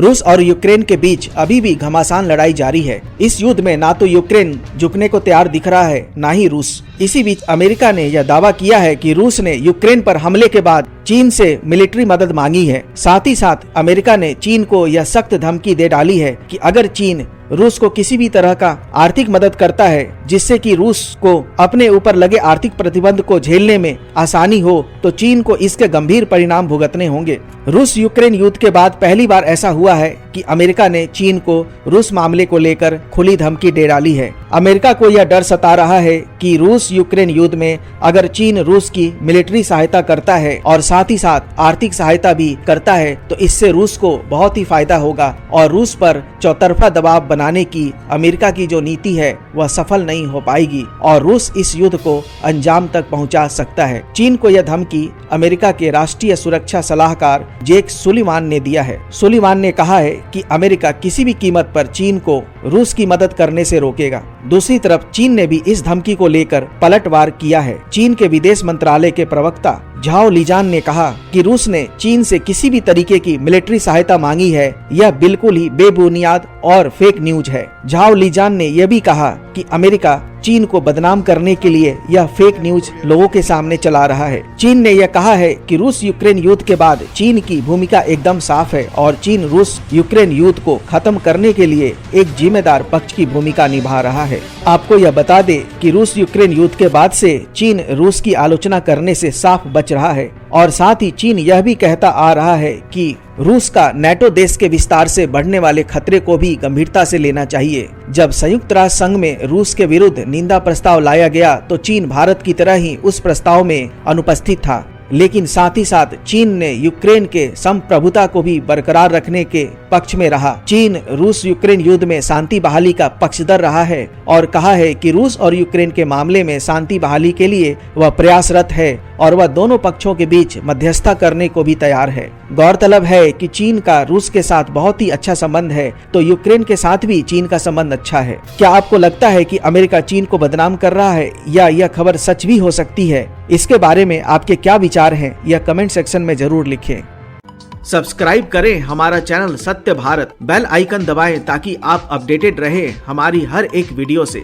रूस और यूक्रेन के बीच अभी भी घमासान लड़ाई जारी है। इस युद्ध में ना तो यूक्रेन झुकने को तैयार दिख रहा है, ना ही रूस। इसी बीच अमेरिका ने यह दावा किया है कि रूस ने यूक्रेन पर हमले के बाद चीन से मिलिट्री मदद मांगी है। साथ ही साथ अमेरिका ने चीन को यह सख्त धमकी दे डाली है कि अगर चीन रूस को किसी भी तरह का आर्थिक मदद करता है जिससे कि रूस को अपने ऊपर लगे आर्थिक प्रतिबंध को झेलने में आसानी हो, तो चीन को इसके गंभीर परिणाम भुगतने होंगे। रूस यूक्रेन युद्ध के बाद पहली बार ऐसा हुआ है कि अमेरिका ने चीन को रूस मामले को लेकर खुली धमकी दे डाली है। अमेरिका को यह डर सता रहा है कि रूस यूक्रेन युद्ध में अगर चीन रूस की मिलिट्री सहायता करता है और साथ ही साथ आर्थिक सहायता भी करता है, तो इससे रूस को बहुत ही फायदा होगा और रूस पर चौतरफा दबाव बनाने की अमेरिका की जो नीति है वह सफल नहीं हो पाएगी और रूस इस युद्ध को अंजाम तक पहुंचा सकता है। चीन को यह धमकी अमेरिका के राष्ट्रीय सुरक्षा सलाहकार जेक सुलिवान ने दिया है। सुलिवान ने कहा है कि अमेरिका किसी भी कीमत पर चीन को रूस की मदद करने से रोकेगा। दूसरी तरफ चीन ने भी इस धमकी को लेकर पलटवार किया है। चीन के विदेश मंत्रालय के प्रवक्ता झाओ लिजान ने कहा कि रूस ने चीन से किसी भी तरीके की मिलिट्री सहायता मांगी है, यह बिल्कुल ही बेबुनियाद और फेक न्यूज है। झाओ लिजान ने यह भी कहा कि अमेरिका चीन को बदनाम करने के लिए यह फेक न्यूज लोगों के सामने चला रहा है। चीन ने यह कहा है कि रूस यूक्रेन युद्ध के बाद चीन की भूमिका एकदम साफ है और चीन रूस यूक्रेन युद्ध को खत्म करने के लिए एक जिम्मेदार पक्ष की भूमिका निभा रहा है। आपको यह बता दे कि रूस यूक्रेन युद्ध के बाद से चीन रूस की आलोचना करने से साफ बच रहा है और साथ ही चीन यह भी कहता आ रहा है कि रूस का नाटो देश के विस्तार से बढ़ने वाले खतरे को भी गंभीरता से लेना चाहिए। जब संयुक्त राष्ट्र संघ में रूस के विरुद्ध निंदा प्रस्ताव लाया गया तो चीन भारत की तरह ही उस प्रस्ताव में अनुपस्थित था, लेकिन साथ ही साथ चीन ने यूक्रेन के संप्रभुता को भी बरकरार रखने के पक्ष में रहा। चीन रूस यूक्रेन युद्ध में शांति बहाली का पक्षधर रहा है और कहा है कि रूस और यूक्रेन के मामले में शांति बहाली के लिए वह प्रयासरत है और वह दोनों पक्षों के बीच मध्यस्थता करने को भी तैयार है। गौरतलब है कि चीन का रूस के साथ बहुत ही अच्छा संबंध है, तो यूक्रेन के साथ भी चीन का संबंध अच्छा है। क्या आपको लगता है कि अमेरिका चीन को बदनाम कर रहा है या यह खबर सच भी हो सकती है? इसके बारे में आपके क्या विचार हैं, यह कमेंट सेक्शन में जरूर लिखें। सब्सक्राइब करें हमारा चैनल सत्य भारत, बेल आइकन दबाएं ताकि आप अपडेटेड रहें हमारी हर एक वीडियो से।